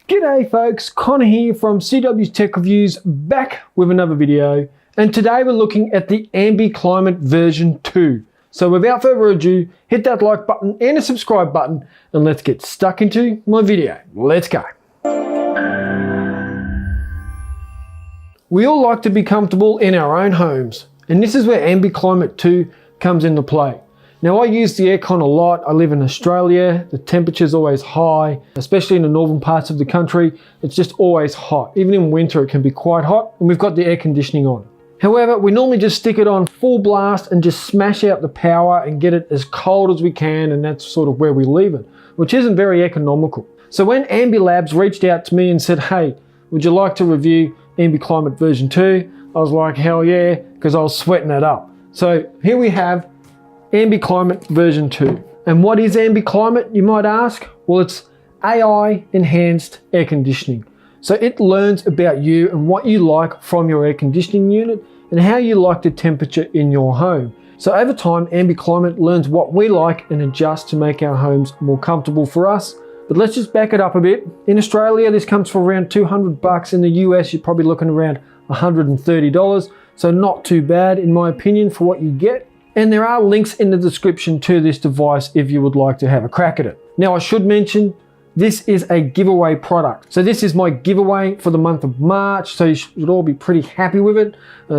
G'day folks, Connor here from CW's Tech Reviews, back with another video, and today we're looking at the Ambi Climate version 2. So without further ado, hit that like button and the subscribe button and let's get stuck into my video. Let's go. We all like to be comfortable in our own homes, and this is where Ambi Climate 2 comes into play. Now I use the aircon a lot. I live in Australia, the temperature's always high, especially in the northern parts of the country. It's just always hot. Even in winter it can be quite hot, and we've got the air conditioning on. However, we normally just stick it on full blast and just smash out the power and get it as cold as we can, and that's sort of where we leave it, which isn't very economical. So when Ambi Labs reached out to me and said, hey, would you like to review Ambi Climate version 2? I was like, hell yeah, because I was sweating it up. So here we have Ambi Climate version 2. And what is Ambi Climate, you might ask? Well, it's AI enhanced air conditioning. So it learns about you and what you like from your air conditioning unit and how you like the temperature in your home. So over time, Ambi Climate learns what we like and adjusts to make our homes more comfortable for us. But let's just back it up a bit. In Australia, this comes for around 200 bucks. In the US, you're probably looking around $130. So not too bad, in my opinion, for what you get. And there are links in the description to this device if you would like to have a crack at it. Now I should mention, this is a giveaway product. So this is my giveaway for the month of March. So you should all be pretty happy with it.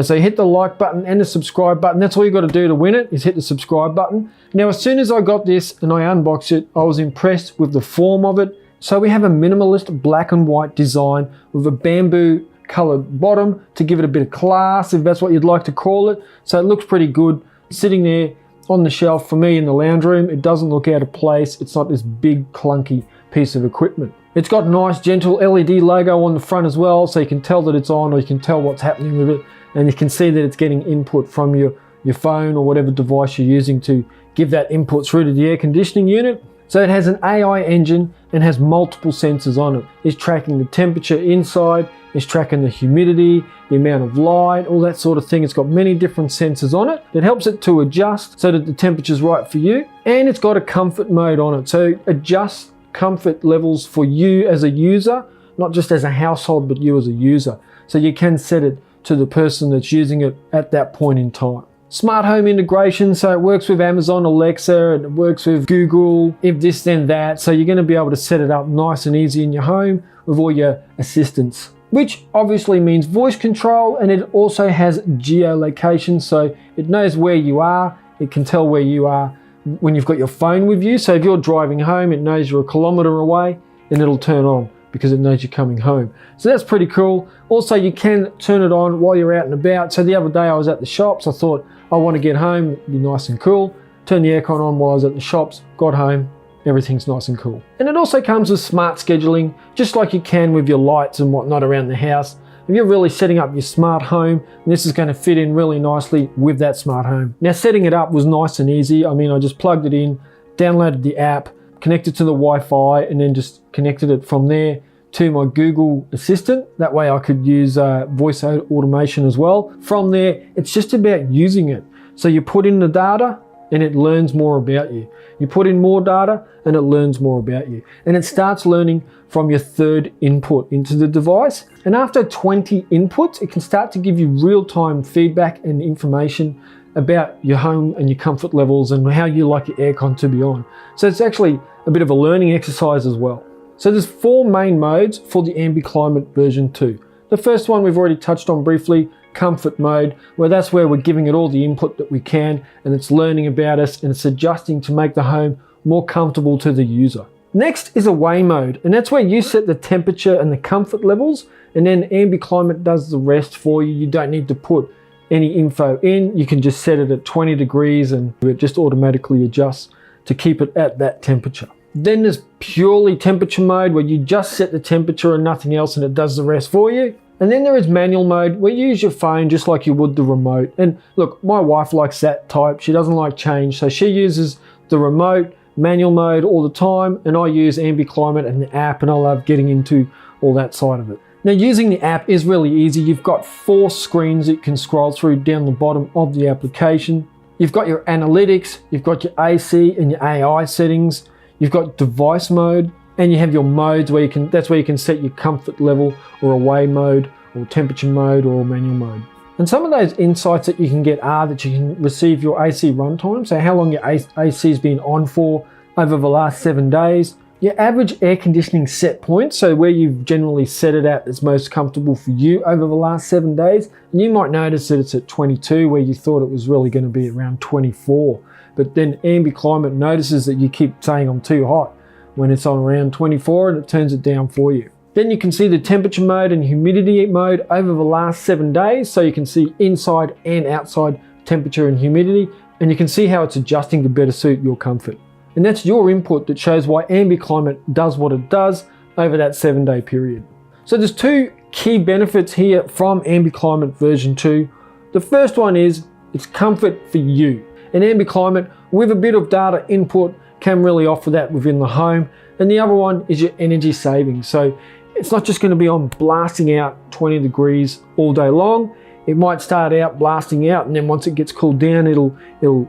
So hit the like button and the subscribe button. That's all you got to do to win it, is hit the subscribe button. Now as soon as I got this and I unboxed it, I was impressed with the form of it. So we have a minimalist black and white design with a bamboo colored bottom to give it a bit of class, if that's what you'd like to call it. So it looks pretty good. Sitting there on the shelf for me in the lounge room, it doesn't look out of place. It's not this big clunky piece of equipment. It's got nice gentle LED logo on the front as well, so you can tell that it's on, or you can tell what's happening with it, and you can see that it's getting input from your phone or whatever device you're using to give that input through to the air conditioning unit. So it has an AI engine and has multiple sensors on it. It's tracking the temperature inside, it's tracking the humidity, the amount of light, all that sort of thing. It's got many different sensors on it that helps it to adjust so that the temperature's right for you. And it's got a comfort mode on it. So it adjusts comfort levels for you as a user, not just as a household, but you as a user. So you can set it to the person that's using it at that point in time. Smart home integration, so it works with Amazon Alexa, and it works with Google, if this then that. So you're going to be able to set it up nice and easy in your home with all your assistants, which obviously means voice control, and it also has geolocation, so it knows where you are. It can tell where you are when you've got your phone with you. So if you're driving home, it knows you're a kilometer away and it'll turn on because it knows you're coming home. So that's pretty cool. Also, you can turn it on while you're out and about. So the other day I was at the shops, I thought I want to get home, it'd be nice and cool. Turned the aircon on while I was at the shops, got home, everything's nice and cool. And it also comes with smart scheduling, just like you can with your lights and whatnot around the house. If you're really setting up your smart home, this is going to fit in really nicely with that smart home. Now setting it up was nice and easy. I mean, I just plugged it in, downloaded the app, connected to the Wi-Fi, and then just connected it from there to my Google Assistant. That way I could use voice automation as well. From there, it's just about using it. So you put in the data and it learns more about you. You put in more data and it learns more about you. And it starts learning from your third input into the device. And after 20 inputs, it can start to give you real-time feedback and information about your home and your comfort levels and how you like your aircon to be on. So it's actually a bit of a learning exercise as well. So there's 4 main modes for the Ambi Climate version 2. The first one we've already touched on briefly, comfort mode, that's where we're giving it all the input that we can, and it's learning about us and it's adjusting to make the home more comfortable to the user. Next is away mode, and that's where you set the temperature and the comfort levels, and then Ambi Climate does the rest for you. You don't need to put any info in. You can just set it at 20 degrees and it just automatically adjusts to keep it at that temperature. Then there's purely temperature mode, where you just set the temperature and nothing else, and it does the rest for you. And then there is manual mode, where you use your phone just like you would the remote. And look, my wife likes that type. She doesn't like change, so she uses the remote manual mode all the time, and I use Ambi Climate and the app, and I love getting into all that side of it. Now using the app is really easy. You've got 4 screens that you can scroll through down the bottom of the application. You've got your analytics, you've got your AC and your AI settings, you've got device mode, And you have your modes where that's where you can set your comfort level or away mode or temperature mode or manual mode. And some of those insights that you can get are that you can receive your AC runtime, so how long your AC has been on for over the last 7 days, your average air conditioning set point, so where you've generally set it at that's most comfortable for you over the last 7 days, and you might notice that it's at 22 where you thought it was really going to be around 24, but then Ambi Climate notices that you keep saying I'm too hot when it's on around 24 and it turns it down for you. Then you can see the temperature mode and humidity mode over the last 7 days, so you can see inside and outside temperature and humidity, and you can see how it's adjusting to better suit your comfort. And that's your input that shows why Ambi Climate does what it does over that 7-day period. So there's 2 key benefits here from Ambi Climate version 2. The first one is it's comfort for you. And Ambi Climate, with a bit of data input, can really offer that within the home. And the other one is your energy savings. So it's not just going to be on blasting out 20 degrees all day long. It might start out blasting out, and then once it gets cooled down, it'll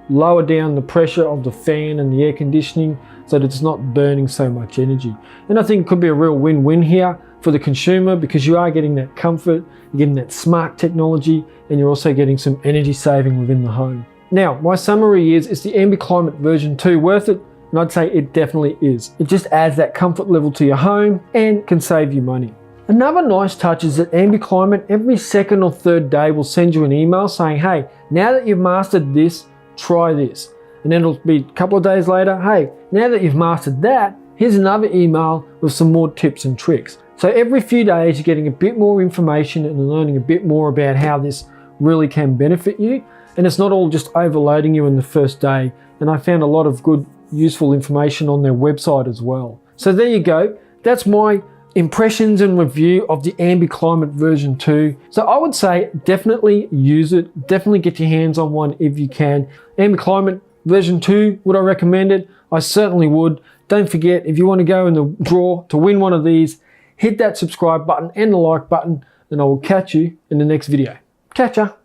lower down the pressure of the fan and the air conditioning so that it's not burning so much energy. And I think it could be a real win-win here for the consumer, because you are getting that comfort, you're getting that smart technology, and you're also getting some energy saving within the home. Now, my summary is the Ambi Climate version 2 worth it? And I'd say it definitely is. It just adds that comfort level to your home and can save you money. Another nice touch is that Ambi Climate every 2nd or 3rd day will send you an email saying, hey, now that you've mastered this, try this. And then it'll be a couple of days later, hey, now that you've mastered that, here's another email with some more tips and tricks. So every few days you're getting a bit more information and learning a bit more about how this really can benefit you. And it's not all just overloading you in the first day. And I found a lot of good, useful information on their website as well. So there you go. That's my impressions and review of the Ambi Climate version 2. So I would say definitely use it. Definitely get your hands on one if you can. Ambi Climate version 2, would I recommend it? I certainly would. Don't forget, if you want to go in the draw to win one of these, hit that subscribe button and the like button, and I will catch you in the next video. Catch ya!